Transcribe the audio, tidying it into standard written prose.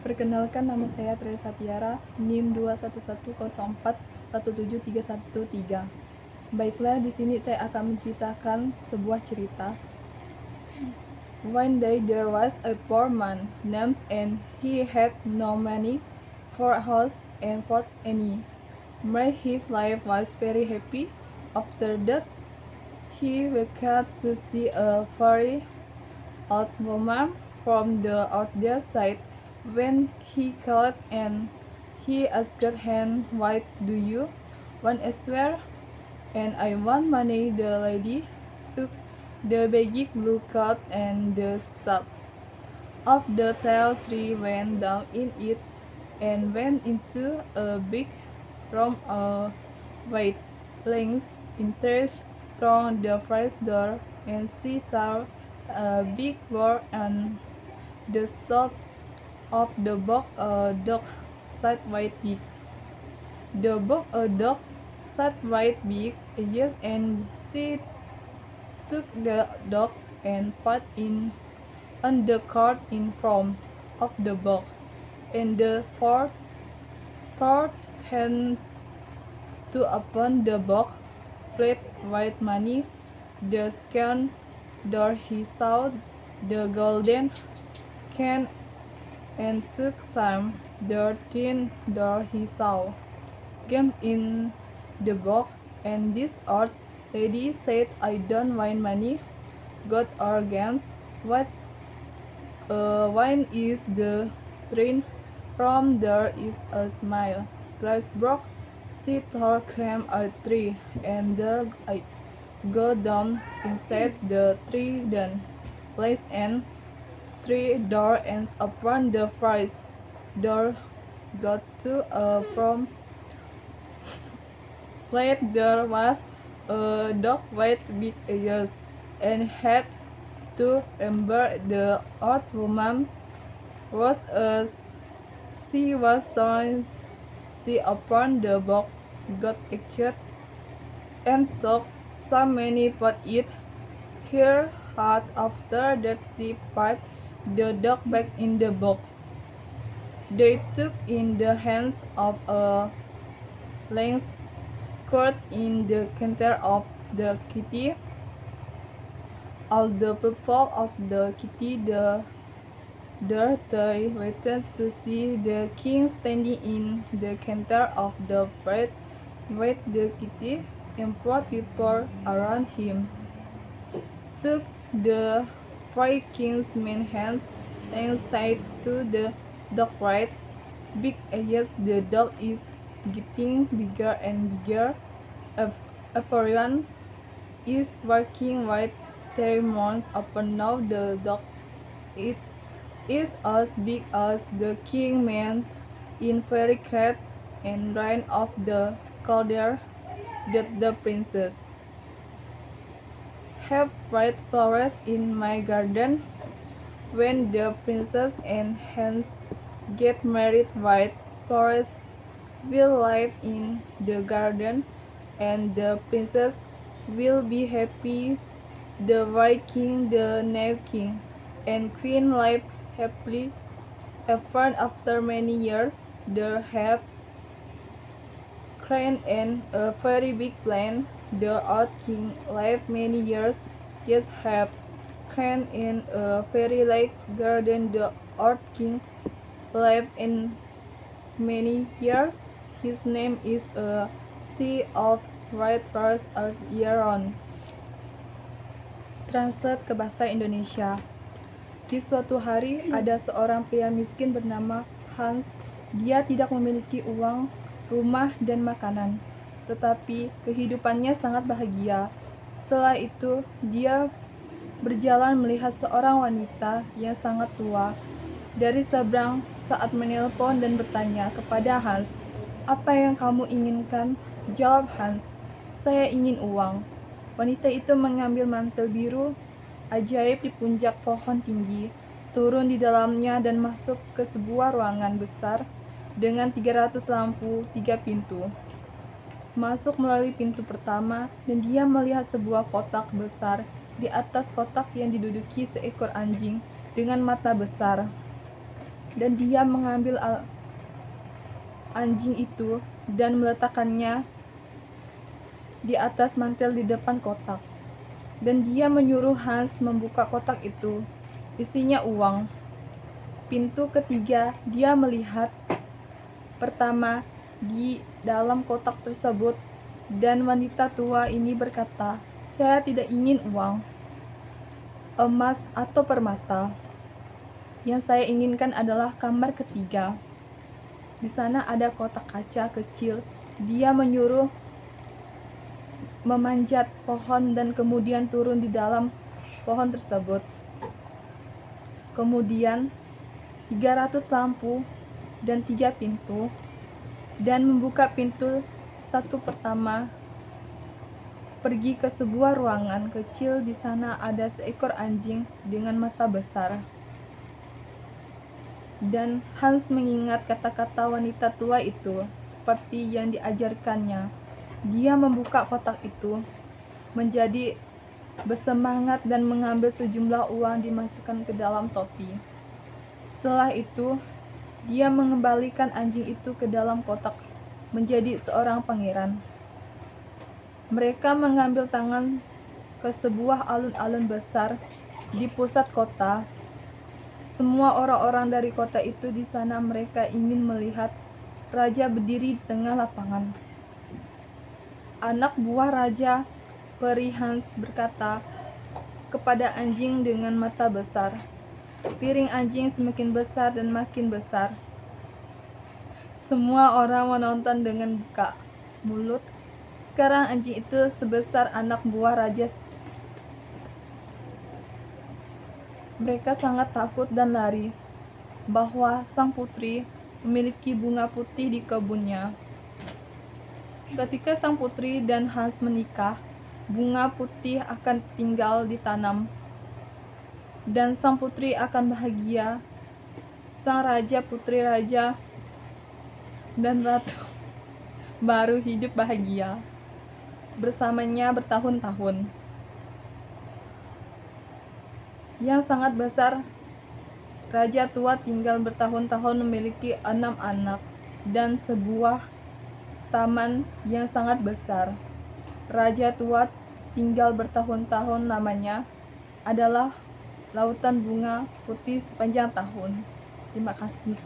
Perkenalkan, nama saya Teresa Tiara, NIM 21104173113. Baiklah, di sini saya akan menceritakan sebuah cerita. One day there was a poor man named and he had no money for a house and for any. But his life was very happy. After that, he woke up to see a very old woman from the other side. When he called and he asked her, "What do you want elsewhere?" "And I want money," the lady took the big blue coat and the stub of the tall tree, went down in it, and went into a big room of white planks entrance through the first door, and she saw a big board on the top of the box, a dog sat right big. The book a dog sat right big, yes, and she took the dog and put in on the cart in front of the box, and the fourth thought hands to open the box, played with money. The second door he saw the golden can and took some. The third door he saw games in the box, and this old lady said, "I don't want money, God or games. What wine is the train from there is a smile. Glass broke, she told him a tree, and there I go down inside the tree then. Place and three door ends upon the first door got to a from plate. There was a dog with big ears and had to remember the old woman was as she was trying. She opened the box, got a cat, and took so many but it her heart. After that she put the dog back in the box. They took in the hands of a length skirt in the center of the kitty. All the people of the kitty they waited to see the king standing in the center of the bed with the kitty, and poor people around him took the three king's main hands and said to the dog, "Right, big yes, the dog is getting bigger and bigger. Everyone is working with 3 months open now. The dog is as big as the king man in very great and ran off the scolder that the princess have bright flowers in my garden. When the princess and Hans get married, white flowers will live in the garden, and the princess will be happy. The white king, the knave king, and queen live happily ever after. Many years they have grand and a very big plan. The old king lived many years, yes, have grand in a very large garden. The old king lived in many years. His name is a sea of white flowers all year round." Translate ke bahasa Indonesia. Di suatu hari, ada seorang pria miskin bernama Hans. Dia tidak memiliki uang, rumah, dan makanan, tetapi kehidupannya sangat bahagia. Setelah itu, dia berjalan melihat seorang wanita yang sangat tua dari seberang saat menelpon dan bertanya kepada Hans, "Apa yang kamu inginkan?" Jawab Hans, "Saya ingin uang." Wanita itu mengambil mantel biru ajaib di puncak pohon tinggi, turun di dalamnya dan masuk ke sebuah ruangan besar dengan 300 lampu, 3 pintu. Masuk melalui pintu pertama, dan dia melihat sebuah kotak besar. Di atas kotak yang diduduki seekor anjing dengan mata besar. dan dia mengambil anjing itu dan meletakkannya di atas mantel di depan kotak. Dan dia menyuruh Hans membuka kotak itu. Isinya uang. Pintu ketiga, dia melihat pertama di dalam kotak tersebut, dan wanita tua ini berkata, "Saya tidak ingin uang, emas, atau permata. Yang saya inginkan adalah kamar ketiga. Di sana ada kotak kaca kecil." Dia menyuruh memanjat pohon dan kemudian turun di dalam pohon tersebut. Kemudian 300 lampu dan 3 pintu, dan membuka pintu satu pertama, pergi ke sebuah ruangan kecil. Di sana ada seekor anjing dengan mata besar. Dan Hans mengingat kata-kata wanita tua itu seperti yang diajarkannya. Dia membuka kotak itu, menjadi bersemangat dan mengambil sejumlah uang dimasukkan ke dalam topi. Setelah itu, dia mengembalikan anjing itu ke dalam kotak menjadi seorang pangeran. Mereka mengambil tangan ke sebuah alun-alun besar di pusat kota. Semua orang-orang dari kota itu di sana. Mereka ingin melihat raja berdiri di tengah lapangan. Anak buah raja, peri Hans, berkata kepada anjing dengan mata besar. Piring anjing semakin besar dan makin besar. Semua orang menonton dengan buka mulut. Sekarang anjing itu sebesar anak buah raja. Mereka sangat takut dan lari, bahwa sang putri memiliki bunga putih di kebunnya. Ketika sang putri dan Hans menikah, bunga putih akan tinggal ditanam, dan sang putri akan bahagia. Sang raja, putri raja, dan ratu baru hidup bahagia bersamanya bertahun-tahun. Yang sangat besar, raja tua tinggal bertahun-tahun, memiliki 6 anak dan sebuah taman yang sangat besar. Raja tua tinggal bertahun-tahun, namanya adalah lautan bunga putih sepanjang tahun. Terima kasih.